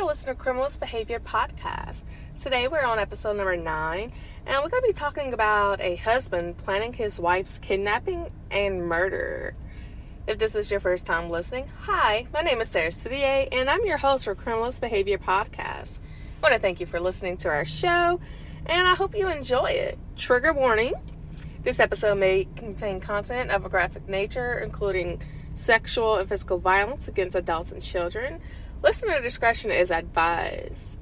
listening to Criminalist Behavior Podcast. Today we're on episode number 9, and we're going to be talking about a husband planning his wife's kidnapping and murder. If this is your first time listening, hi, my name is Sarah Studier, and I'm your host for Criminalist Behavior Podcast. I want to thank you for listening to our show, and I hope you enjoy it. Trigger warning, this episode may contain content of a graphic nature, including sexual and physical violence against adults and children. Listener discretion is advised.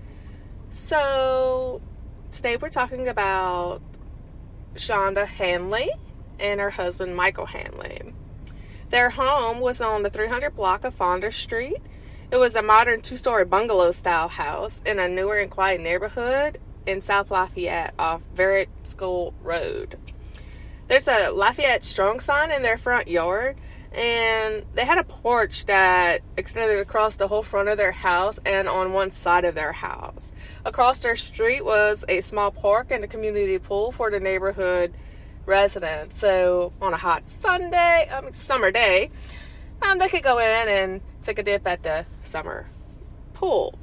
So, today we're talking about Schanda Handley and her husband Michael Handley. Their home was on the 300 block of Fonda Street. It was a modern 2-story bungalow-style house in a newer and quiet neighborhood in South Lafayette off Verrett School Road. There's a Lafayette strong sign in their front yard, and they had a porch that extended across the whole front of their house and on one side of their house. Across their street was a small park and a community pool for the neighborhood residents. So on a hot summer day, they could go in and take a dip at the summer pool.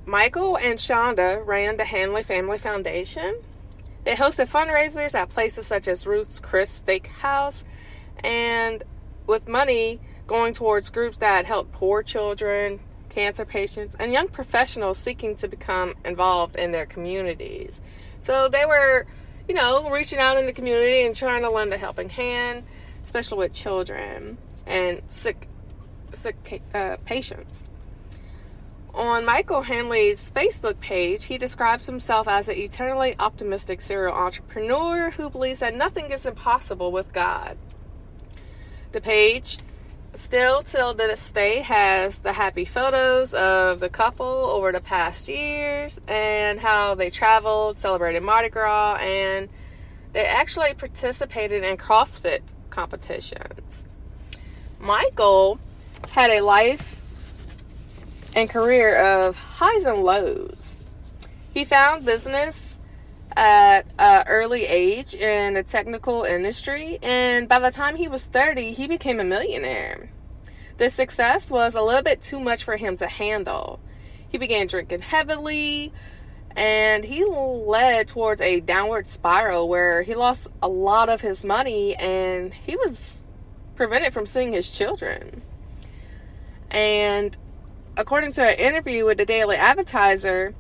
Michael and Schanda ran the Handley Family Foundation. They hosted fundraisers at places such as Ruth's Chris Steakhouse, and with money going towards groups that help poor children, cancer patients, and young professionals seeking to become involved in their communities. So they were, reaching out in the community and trying to lend a helping hand, especially with children and sick patients. On Michael Handley's Facebook page, he describes himself as an eternally optimistic serial entrepreneur who believes that nothing is impossible with God. The page still till this day has the happy photos of the couple over the past years and how they traveled, celebrated Mardi Gras, and they actually participated in CrossFit competitions. Michael had a life and career of highs and lows. He found business at an early age in the technical industry, and by the time he was 30, he became a millionaire. The success was a little bit too much for him to handle. He began drinking heavily, and he led towards a downward spiral where he lost a lot of his money, and he was prevented from seeing his children. And according to an interview with the Daily Advertiser,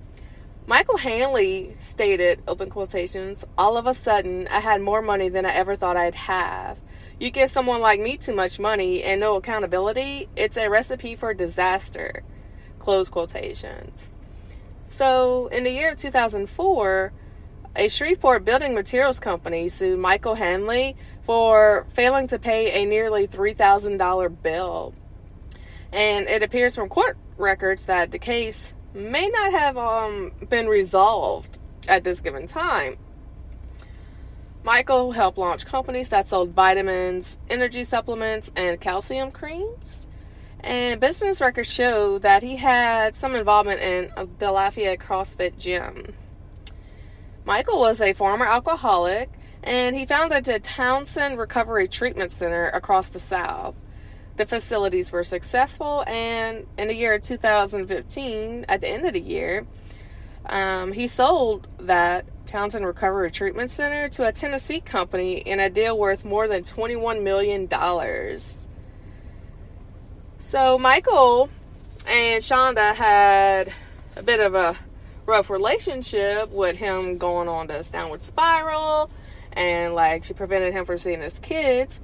Michael Handley stated, open quotations, "All of a sudden, I had more money than I ever thought I'd have. You give someone like me too much money and no accountability, it's a recipe for disaster," close quotations. So, in the year of 2004, a Shreveport building materials company sued Michael Handley for failing to pay a nearly $3,000 bill. And it appears from court records that the case may not have been resolved at this given time. Michael helped launch companies that sold vitamins, energy supplements, and calcium creams. And business records show that he had some involvement in the Lafayette CrossFit gym. Michael was a former alcoholic, and he founded the Townsend Recovery Treatment Center across the South. The facilities were successful, and in the year 2015, at the end of the year, he sold that Townsend Recovery Treatment Center to a Tennessee company in a deal worth more than $21 million. So Michael and Schanda had a bit of a rough relationship with him going on this downward spiral, and she prevented him from seeing his kids.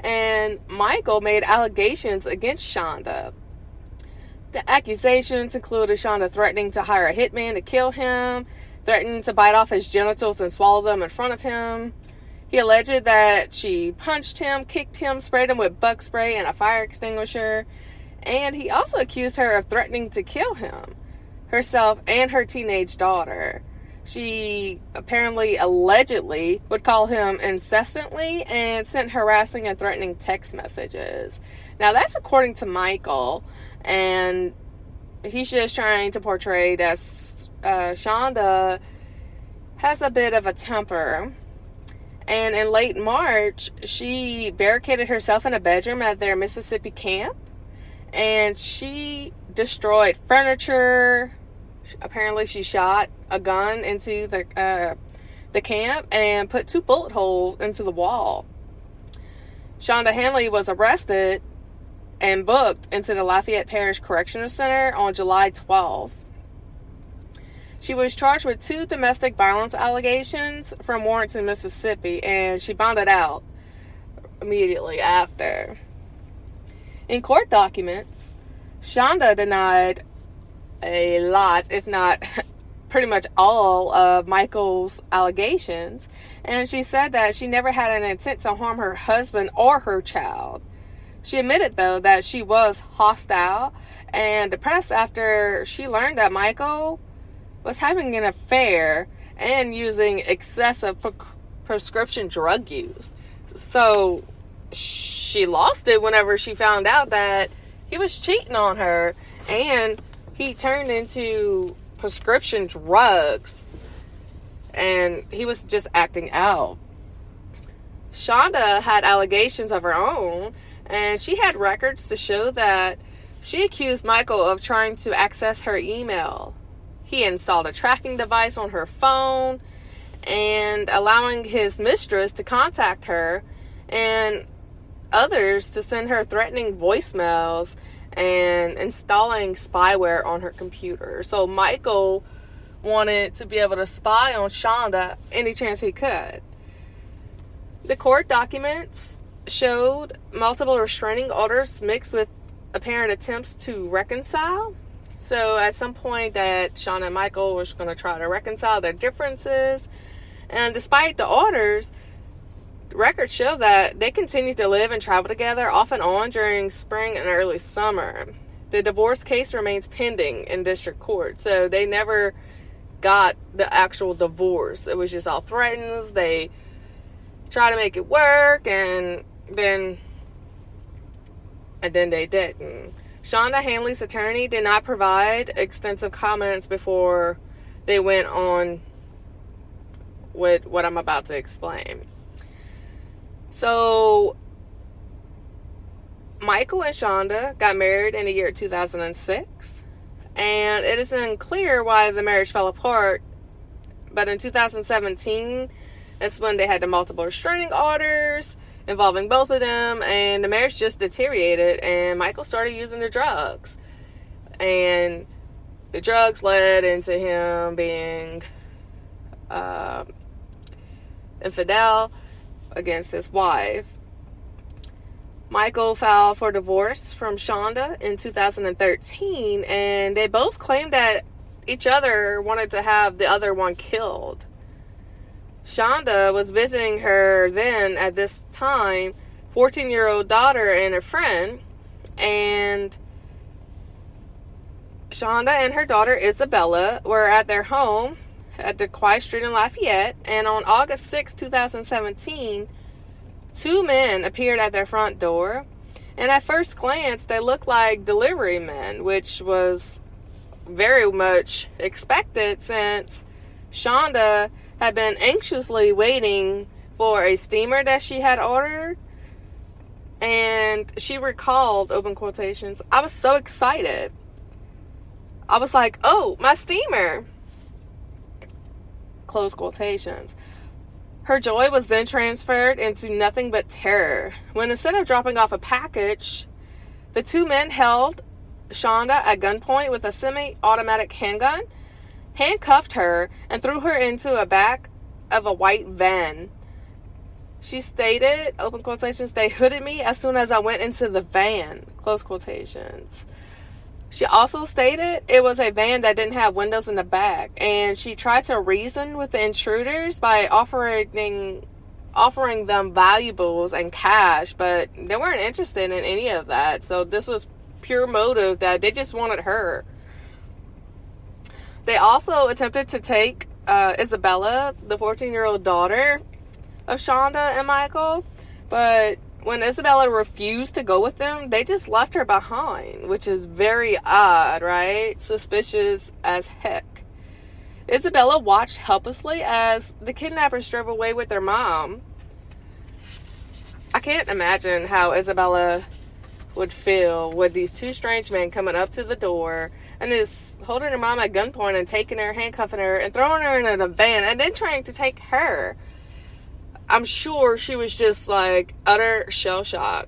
And Michael made allegations against Schanda. The accusations included Schanda threatening to hire a hitman to kill him, threatening to bite off his genitals and swallow them in front of him. He alleged that she punched him, kicked him, sprayed him with bug spray and a fire extinguisher. And he also accused her of threatening to kill him, herself and her teenage daughter. She allegedly would call him incessantly and sent harassing and threatening text messages. Now, that's according to Michael, and he's just trying to portray that Schanda has a bit of a temper. And in late March, she barricaded herself in a bedroom at their Mississippi camp and she destroyed furniture. Apparently she shot a gun into the camp and put 2 bullet holes into the wall. Schanda Handley was arrested and booked into the Lafayette Parish Correctional Center on July 12th. She was charged with 2 domestic violence allegations from Warrenton, Mississippi, and she bonded out immediately after. In court documents, Schanda denied a lot, if not pretty much all, of Michael's allegations, and she said that she never had an intent to harm her husband or her child. She admitted, though, that she was hostile and depressed after she learned that Michael was having an affair and using excessive prescription drug use. So she lost it whenever she found out that he was cheating on her and he turned into prescription drugs and he was just acting out. Schanda had allegations of her own, and she had records to show that she accused Michael of trying to access her email. He installed a tracking device on her phone and allowing his mistress to contact her and others to send her threatening voicemails and installing spyware on her computer. So Michael wanted to be able to spy on Schanda any chance he could. The court documents showed multiple restraining orders mixed with apparent attempts to reconcile. So at some point that Schanda and Michael was going to try to reconcile their differences. And despite the orders, records show that they continued to live and travel together off and on during spring and early summer. The divorce case remains pending in district court. So they never got the actual divorce. It was just all threats. They tried to make it work and then they didn't. Schanda Handley's attorney did not provide extensive comments before they went on with what I'm about to explain. So, Michael and Schanda got married in the year 2006, and it is unclear why the marriage fell apart, but in 2017, that's when they had the multiple restraining orders involving both of them, and the marriage just deteriorated, and Michael started using the drugs, and the drugs led into him being infidel against his wife. Michael filed for divorce from Schanda in 2013, and they both claimed that each other wanted to have the other one killed. Schanda was visiting her then, at this time, 14-year-old daughter and a friend, and Schanda and her daughter Isabella were at their home at the Quiet Street in Lafayette, and on August 6, 2017, 2 men appeared at their front door, and at first glance, they looked like deliverymen, which was very much expected since Schanda had been anxiously waiting for a steamer that she had ordered, and she recalled, open quotations, "I was so excited. I was like, oh, my steamer," close quotations. Her joy was then transferred into nothing but terror when, instead of dropping off a package, the 2 men held Schanda at gunpoint with a semi-automatic handgun, handcuffed her, and threw her into a back of a white van. She stated, open quotations, "They hooded me as soon as I went into the van," close quotations. She also stated it was a van that didn't have windows in the back, and she tried to reason with the intruders by offering them valuables and cash, but they weren't interested in any of that. So this was pure motive that they just wanted her. They also attempted to take Isabella, the 14-year-old daughter of Schanda and Michael, but when Isabella refused to go with them, they just left her behind, which is very odd, right? Suspicious as heck. Isabella watched helplessly as the kidnappers drove away with their mom. I can't imagine how Isabella would feel with these two strange men coming up to the door and just holding her mom at gunpoint and taking her, handcuffing her, and throwing her in a van, and then trying to take her. I'm sure she was just like utter shell shock.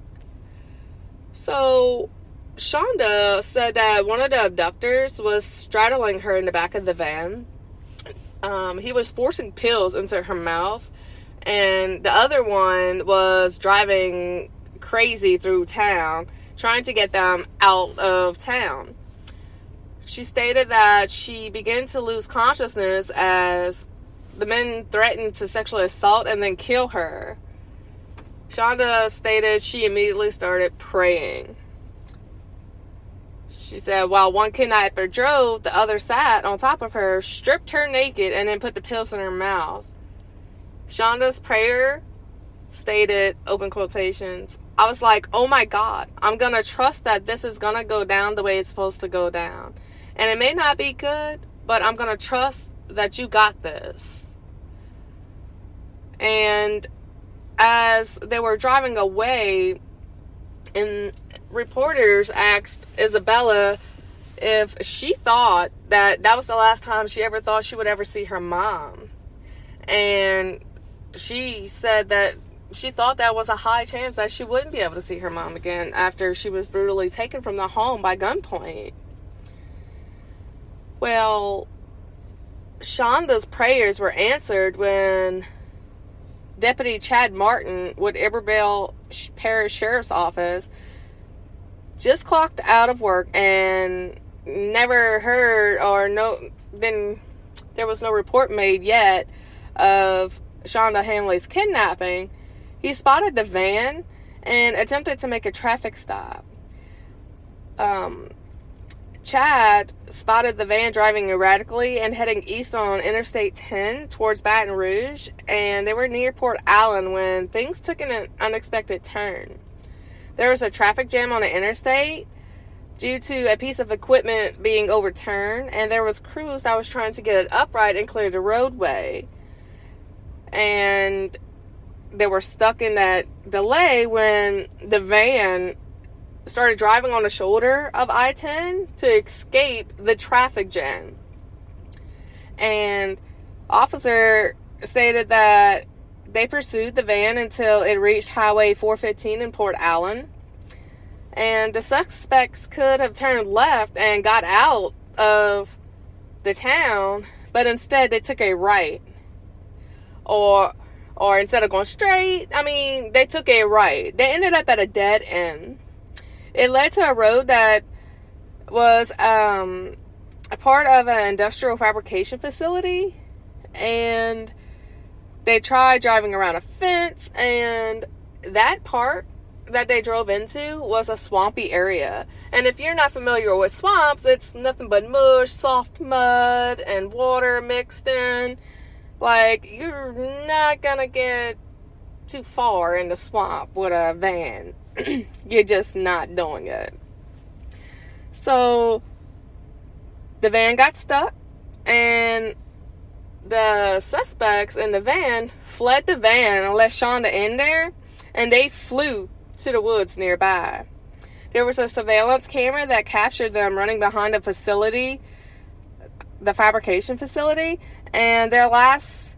So Schanda said that one of the abductors was straddling her in the back of the van. He was forcing pills into her mouth, and the other one was driving crazy through town, trying to get them out of town. She stated that she began to lose consciousness as the men threatened to sexually assault and then kill her. Schanda stated she immediately started praying. She said while one kidnapper drove, the other sat on top of her, stripped her naked, and then put the pills in her mouth. Shanda's prayer stated, open quotations, I was like, oh my God, I'm going to trust that this is going to go down the way it's supposed to go down. And it may not be good, but I'm going to trust that you got this. And as they were driving away, and reporters asked Isabella if she thought that was the last time she ever thought she would ever see her mom. And she said that she thought that was a high chance that she wouldn't be able to see her mom again after she was brutally taken from the home by gunpoint. Well, Shanda's prayers were answered when Deputy Chad Martin with Iberville Parish Sheriff's Office just clocked out of work and never heard then there was no report made yet of Schanda Handley's kidnapping. He spotted the van and attempted to make a traffic stop. Chad spotted the van driving erratically and heading east on Interstate 10 towards Baton Rouge, and they were near Port Allen when things took an unexpected turn. There was a traffic jam on the interstate due to a piece of equipment being overturned, and there was crews that was trying to get it upright and clear the roadway. And they were stuck in that delay when the van started driving on the shoulder of I-10 to escape the traffic jam. And officer stated that they pursued the van until it reached Highway 415 in Port Allen. And the suspects could have turned left and got out of the town, but instead they took a right. Or instead of going straight, they took a right. They ended up at a dead end. It led to a road that was a part of an industrial fabrication facility, and they tried driving around a fence, and that part that they drove into was a swampy area. And if you're not familiar with swamps, it's nothing but mush, soft mud, and water mixed in. Like, you're not gonna get too far in the swamp with a van. You're just not doing it. So the van got stuck, and the suspects in the van fled the van and left Schanda in there, and they flew to the woods nearby. There was a surveillance camera that captured them running behind a facility, the fabrication facility, and their last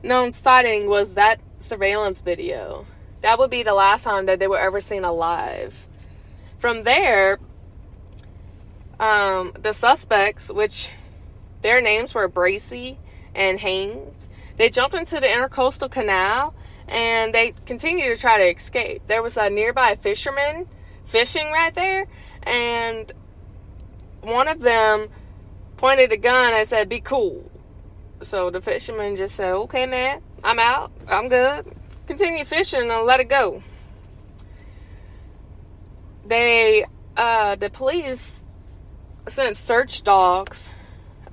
known sighting was that surveillance video. That would be the last time that they were ever seen alive. From there, the suspects, which their names were Bracy and Haynes, they jumped into the Intercoastal Canal and they continued to try to escape. There was a nearby fisherman fishing right there, and one of them pointed a gun and said, "Be cool." So the fisherman just said, "Okay, man, I'm out. I'm good." Continue fishing and let it go. The police sent search dogs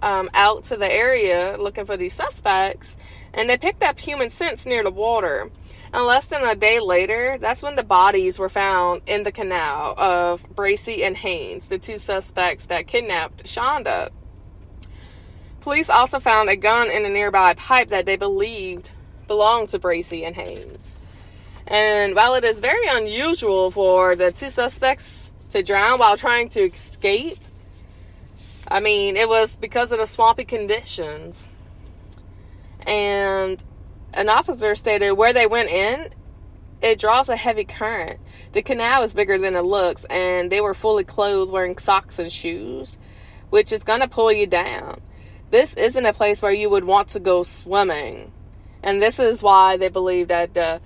out to the area looking for these suspects, and they picked up human scents near the water. And less than a day later, that's when the bodies were found in the canal of Bracy and Haynes, the two suspects that kidnapped Schanda. Police also found a gun in a nearby pipe that they believed belonged to Bracy and Haynes. And while it is very unusual for the two suspects to drown while trying to escape, I mean, it was because of the swampy conditions. And an officer stated where they went in, it draws a heavy current. The canal is bigger than it looks, and they were fully clothed wearing socks and shoes, which is going to pull you down. This isn't a place where you would want to go swimming. And this is why they believe that the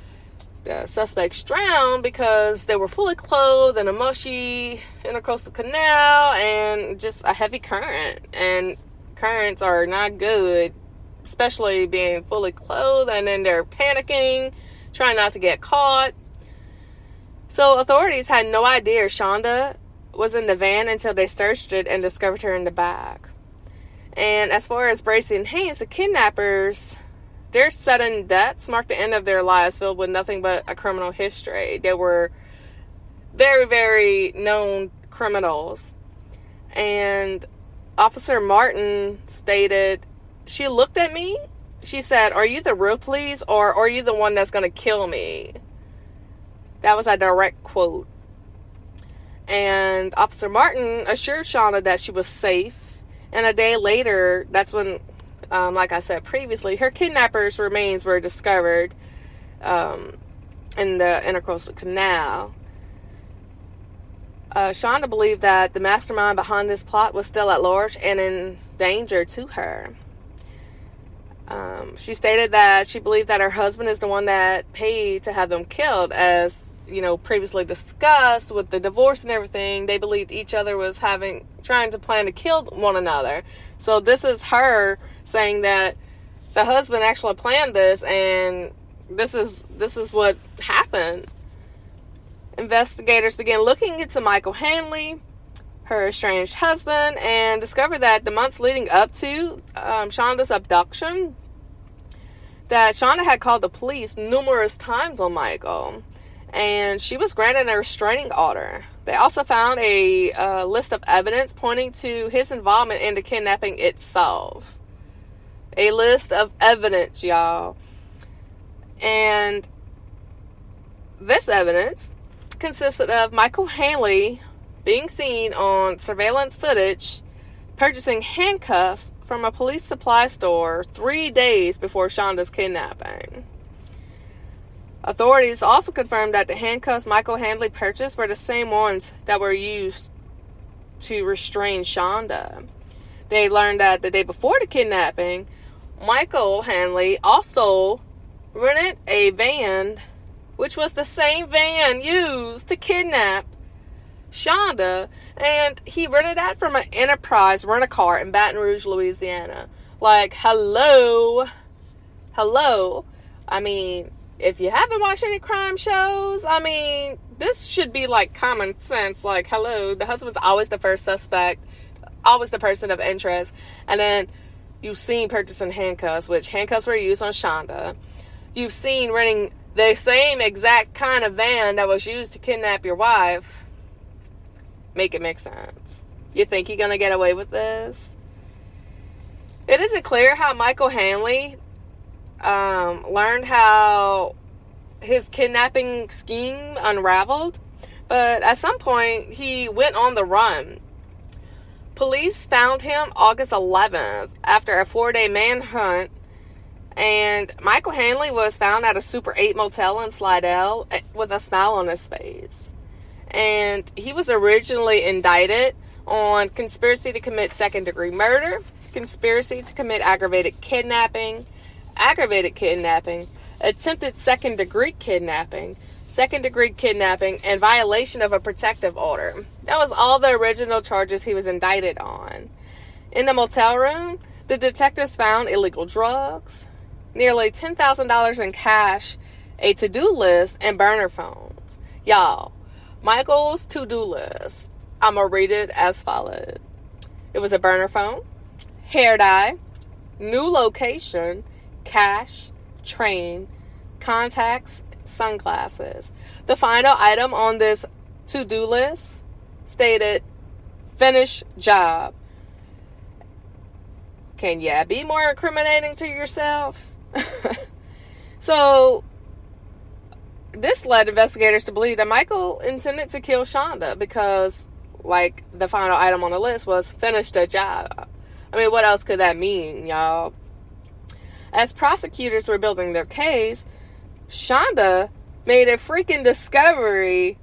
suspects drowned, because they were fully clothed in a mushy intercoastal canal and just a heavy current. And currents are not good, especially being fully clothed, and then they're panicking, trying not to get caught. So authorities had no idea Schanda was in the van until they searched it and discovered her in the back. And as far as Bracey and Haynes, the kidnappers, their sudden deaths marked the end of their lives filled with nothing but a criminal history. They were very, very known criminals. And Officer Martin stated, "She looked at me. She said, 'Are you the real police, or are you the one that's going to kill me?'" That was a direct quote. And Officer Martin assured Schanda that she was safe. And a day later, that's when, like I said previously, her kidnappers' remains were discovered in the intercoastal canal. Schanda believed that the mastermind behind this plot was still at large and in danger to her. She stated that she believed that her husband is the one that paid to have them killed. As previously discussed with the divorce and everything, they believed each other was trying to plan to kill one another. So this is her saying that the husband actually planned this, and this is what happened. Investigators began looking into Michael Handley, her estranged husband, and discovered that the months leading up to Shanda's abduction, that Schanda had called the police numerous times on Michael, and she was granted a restraining order. They also found a list of evidence pointing to his involvement in the kidnapping itself. A list of evidence, y'all. And this evidence consisted of Michael Handley being seen on surveillance footage purchasing handcuffs from a police supply store 3 days before Shanda's kidnapping. Authorities also confirmed that the handcuffs Michael Handley purchased were the same ones that were used to restrain Schanda. They learned that the day before the kidnapping, Michael Handley also rented a van, which was the same van used to kidnap Schanda, and he rented that from an Enterprise rent-a-car in Baton Rouge, Louisiana. Like, hello. I mean, if you haven't watched any crime shows, I mean, this should be like common sense. Like, hello, the husband's always the first suspect, always the person of interest. And then you've seen purchasing handcuffs, which handcuffs were used on Schanda. You've seen renting the same exact kind of van that was used to kidnap your wife. Make it make sense. You think you're going to get away with this? It isn't clear how Michael Handley learned how his kidnapping scheme unraveled, but at some point he went on the run. Police found him August 11th after a 4-day manhunt, and Michael Handley was found at a Super 8 motel in Slidell with a smile on his face. And he was originally indicted on conspiracy to commit second-degree murder, conspiracy to commit aggravated kidnapping, attempted second-degree kidnapping, and violation of a protective order. That was all the original charges he was indicted on. In the motel room, the detectives found illegal drugs, nearly $10,000 in cash, a to-do list, and burner phones. Y'all, Michael's to-do list, I'm going to read it as followed. It was a burner phone, hair dye, new location, cash, train, contacts, sunglasses. The final item on this to-do list stated, finish job. Can you be more incriminating to yourself? So, this led investigators to believe that Michael intended to kill Schanda because, like, the final item on the list was finish the job. I mean, what else could that mean, y'all? As prosecutors were building their case, Schanda made a freaking discovery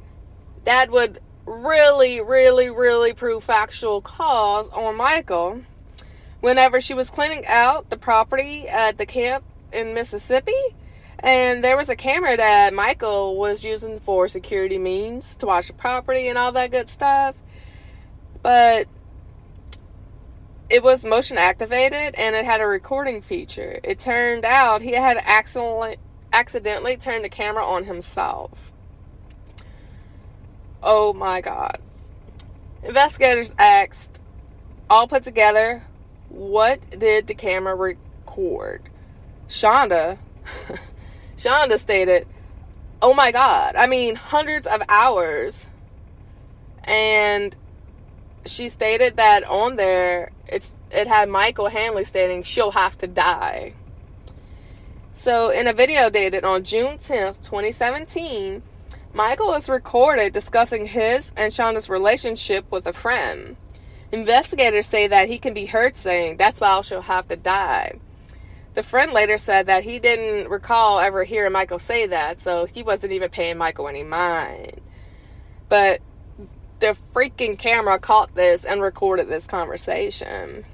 that would really, really, really prove factual cause on Michael. Whenever she was cleaning out the property at the camp in Mississippi, and there was a camera that Michael was using for security means to watch the property and all that good stuff. But it was motion activated and it had a recording feature. It turned out he had accidentally turned the camera on himself. Oh my God. Investigators asked, all put together, what did the camera record? Schanda stated, oh my God, I mean hundreds of hours. And she stated that on there, it had Michael Handley stating she'll have to die. So in a video dated on June 10th, 2017, Michael is recorded discussing his and Shanda's relationship with a friend. Investigators say that he can be heard saying, that's why she'll have to die. The friend later said that he didn't recall ever hearing Michael say that, so he wasn't even paying Michael any mind. But the freaking camera caught this and recorded this conversation.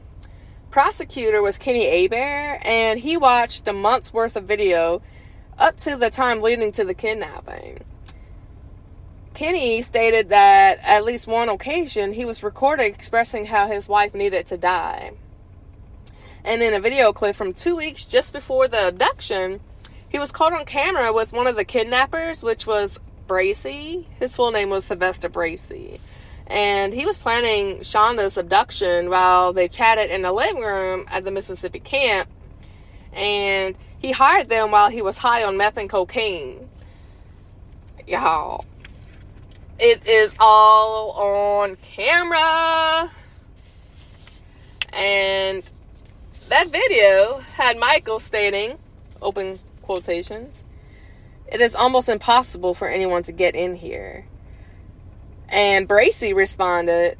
Prosecutor was Kenny Hebert, and he watched a month's worth of video up to the time leading to the kidnapping. Kenny stated that at least one occasion he was recorded expressing how his wife needed to die. And in a video clip from 2 weeks just before the abduction, he was caught on camera with one of the kidnappers, which was Bracy. His full name was Sylvester Bracy. And he was planning Shanda's abduction while they chatted in the living room at the Mississippi camp. And he hired them while he was high on meth and cocaine. Y'all, it is all on camera. And that video had Michael stating, open quotations, it is almost impossible for anyone to get in here. And Bracy responded,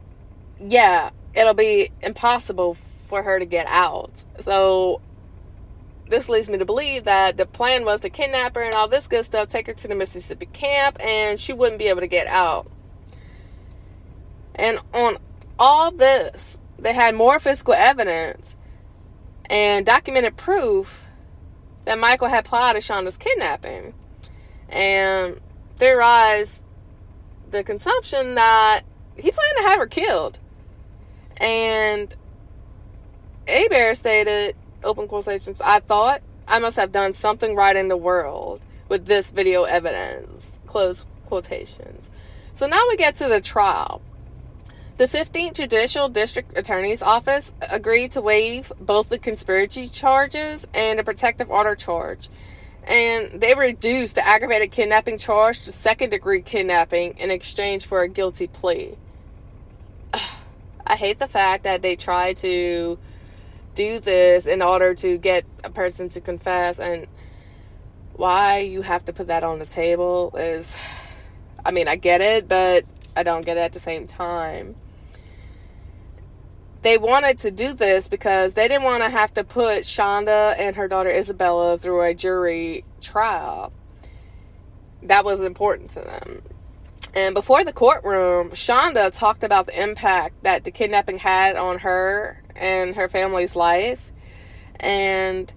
yeah, it'll be impossible for her to get out. So this leads me to believe that the plan was to kidnap her and all this good stuff, take her to the Mississippi camp, and she wouldn't be able to get out. And on all this, they had more physical evidence and documented proof that Michael had plotted Shanda's kidnapping, and theorized the consumption that he planned to have her killed. And Hebert stated, open quotations, I thought I must have done something right in the world with this video evidence, close quotations. So now we get to the trial. The 15th Judicial District Attorney's Office agreed to waive both the conspiracy charges and the protective order charge. And they reduced the aggravated kidnapping charge to second-degree kidnapping in exchange for a guilty plea. I hate the fact that they try to do this in order to get a person to confess, and why you have to put that on the table is, I mean, I get it, but I don't get it at the same time. They wanted to do this because they didn't want to have to put Schanda and her daughter Isabella through a jury trial. That was important to them. And before the courtroom, Schanda talked about the impact that the kidnapping had on her and her family's life. And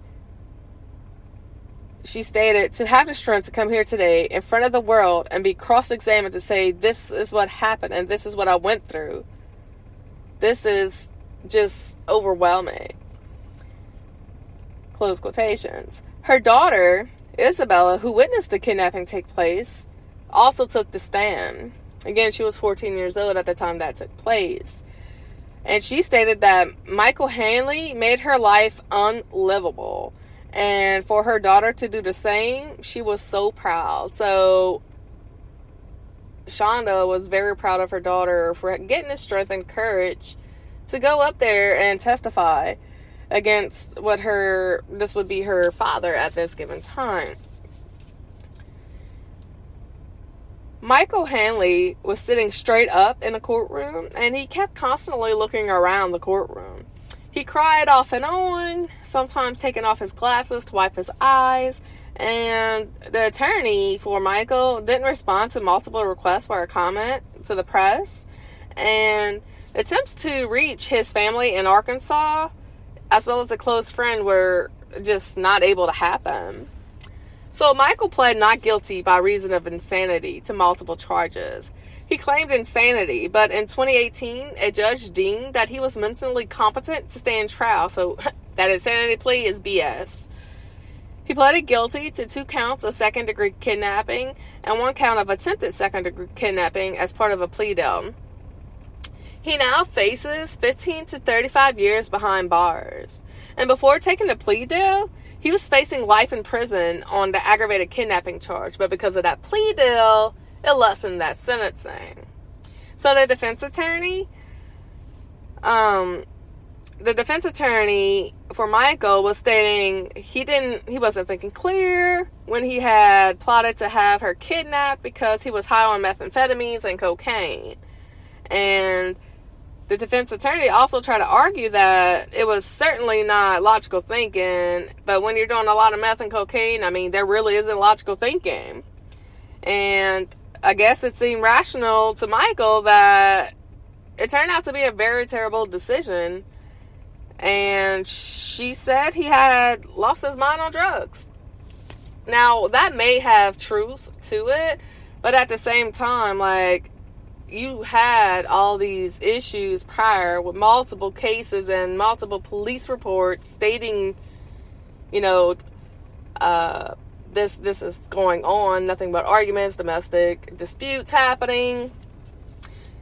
she stated, to have the strength to come here today in front of the world and be cross-examined to say, this is what happened and this is what I went through. This is just overwhelming. Close quotations. Her daughter, Isabella, who witnessed the kidnapping take place, also took the stand. Again, she was 14 years old at the time that took place. And she stated that Michael Handley made her life unlivable. And for her daughter to do the same, she was so proud. So Schanda was very proud of her daughter for getting the strength and courage to go up there and testify against this would be her father at this given time. Michael Handley was sitting straight up in the courtroom, and he kept constantly looking around the courtroom. He cried off and on, sometimes taking off his glasses to wipe his eyes, and the attorney for Michael didn't respond to multiple requests for a comment to the press, and attempts to reach his family in Arkansas, as well as a close friend, were just not able to happen. So Michael pled not guilty by reason of insanity to multiple charges. He claimed insanity, but in 2018, a judge deemed that he was mentally competent to stand trial, so that insanity plea is BS. He pleaded guilty to 2 counts of second-degree kidnapping and 1 count of attempted second-degree kidnapping as part of a plea deal. He now faces 15 to 35 years behind bars. And before taking the plea deal, he was facing life in prison on the aggravated kidnapping charge. But because of that plea deal, it lessened that sentencing. So the defense attorney for Michael was stating he wasn't thinking clear when he had plotted to have her kidnapped because he was high on methamphetamines and cocaine. And the defense attorney also tried to argue that it was certainly not logical thinking, but when you're doing a lot of meth and cocaine, I mean, there really isn't logical thinking. And I guess it seemed rational to Michael that it turned out to be a very terrible decision. And she said he had lost his mind on drugs. Now, that may have truth to it, but at the same time, like, you had all these issues prior with multiple cases and multiple police reports stating, this is going on, nothing but arguments, domestic disputes happening.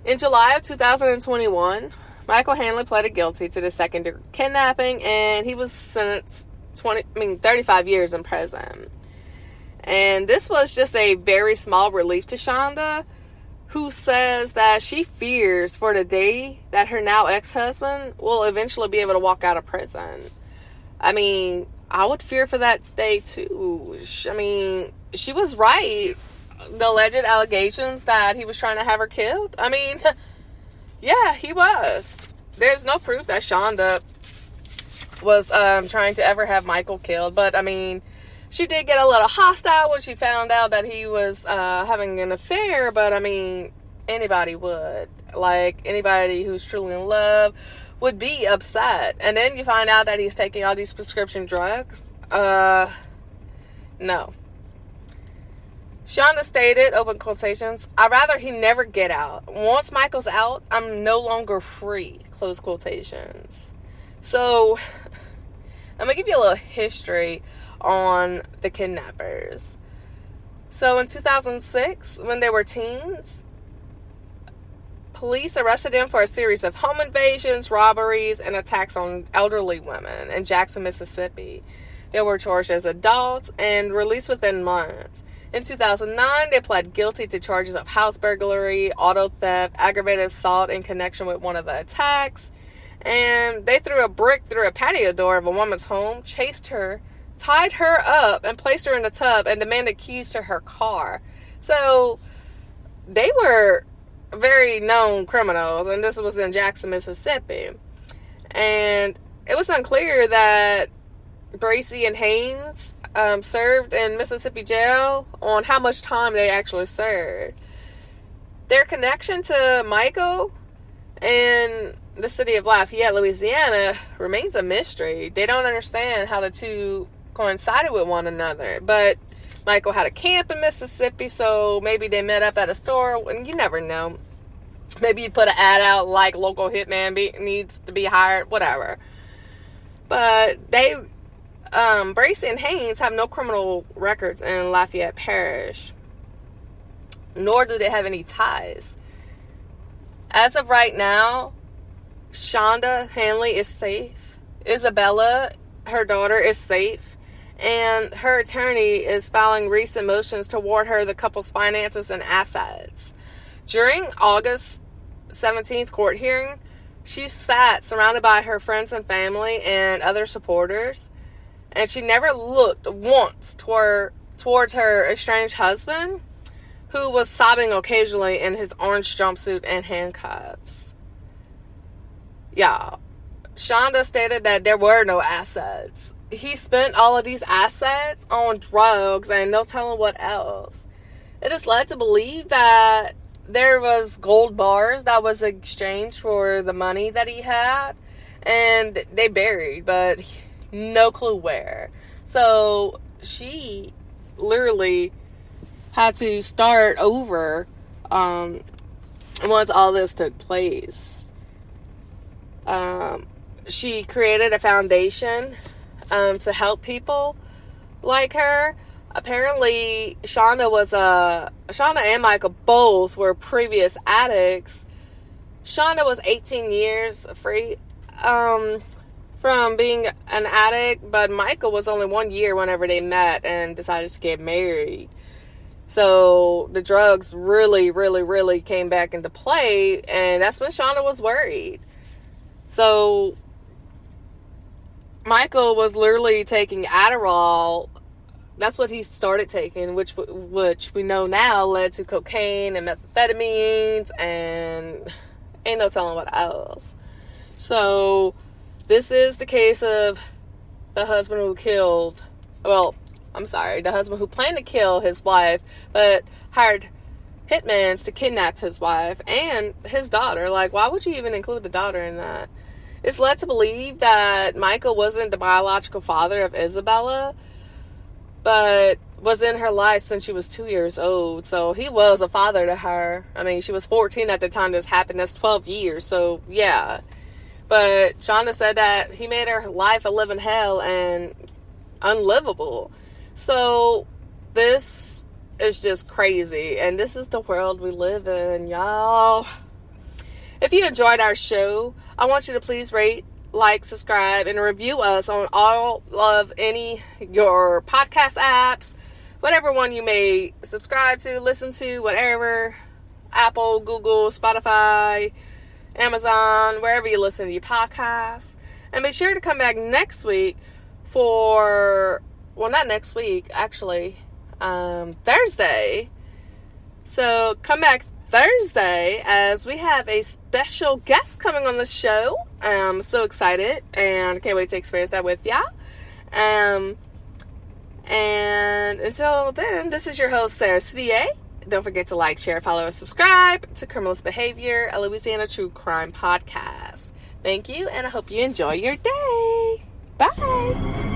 In July of 2021, Michael Handley pleaded guilty to the second-degree kidnapping, and he was sentenced 35 years in prison. And this was just a very small relief to Schanda, who says that she fears for the day that her now ex-husband will eventually be able to walk out of prison. I mean, I would fear for that day too. I mean, she was right. The alleged allegations that he was trying to have her killed. I mean, yeah, he was. There's no proof that Schanda was trying to ever have Michael killed. But, I mean, she did get a little hostile when she found out that he was having an affair. But, I mean, anybody would. Like, anybody who's truly in love would be upset. And then you find out that he's taking all these prescription drugs. No. Schanda stated, open quotations, "I'd rather he never get out. Once Michael's out, I'm no longer free," close quotations. So, I'm going to give you a little history on the kidnappers. So, in 2006, when they were teens, police arrested them for a series of home invasions, robberies, and attacks on elderly women in Jackson, Mississippi. They were charged as adults and released within months. In 2009, they pled guilty to charges of house burglary, auto theft, aggravated assault in connection with one of the attacks. And they threw a brick through a patio door of a woman's home, chased her, tied her up, and placed her in a tub and demanded keys to her car. So they were very known criminals, and this was in Jackson, Mississippi. And it was unclear that Bracey and Haynes served in Mississippi jail on how much time they actually served. Their connection to Michael and the city of Lafayette, Louisiana, remains a mystery. They don't understand how the two coincided with one another. But Michael had a camp in Mississippi, so maybe they met up at a store, and you never know. Maybe you put an ad out like local hitman needs to be hired, whatever. But they Bracey and Haynes have no criminal records in Lafayette Parish, nor do they have any ties. As of right now, Schanda Handley is safe. Isabella, her daughter, is safe. And her attorney is filing recent motions toward her, the couple's finances and assets. During August 17th court hearing, she sat surrounded by her friends and family and other supporters. And she never looked once towards her estranged husband, who was sobbing occasionally in his orange jumpsuit and handcuffs. Yeah. Schanda stated that there were no assets. He spent all of these assets on drugs and no telling what else. It is led to believe that there was gold bars that was exchanged for the money that he had, and they buried, but no clue where. So she literally had to start over once all this took place. She created a foundation to help people like her. Apparently, Schanda and Michael both were previous addicts. Schanda was 18 years free from being an addict, but Michael was only 1 year whenever they met and decided to get married. So the drugs really, really, really came back into play, and that's when Schanda was worried. So Michael was literally taking Adderall. That's what he started taking, which we know now led to cocaine and methamphetamines, and ain't no telling what else. So this is the case of the husband who the husband who planned to kill his wife, but hired hitmans to kidnap his wife and his daughter. Like, why would you even include the daughter in that? It's led to believe that Michael wasn't the biological father of Isabella, but was in her life since she was 2 years old. So he was a father to her. I mean, she was 14 at the time this happened. That's 12 years. So, yeah. But Schanda said that he made her life a living hell and unlivable. So this is just crazy. And this is the world we live in, y'all. If you enjoyed our show, I want you to please rate, like, subscribe, and review us on all of your podcast apps, whatever one you may subscribe to, listen to, whatever, Apple, Google, Spotify, Amazon, wherever you listen to your podcasts. And be sure to come back next week not next week, actually, Thursday. So come back Thursday as we have a special guest coming on the show. I'm so excited and can't wait to experience that with y'all. And until then, this is your host, Sarah CDA. Don't forget to like, share, follow, and subscribe to Criminalist Behavior, a Louisiana true crime podcast. Thank you, and I hope you enjoy your day. Bye.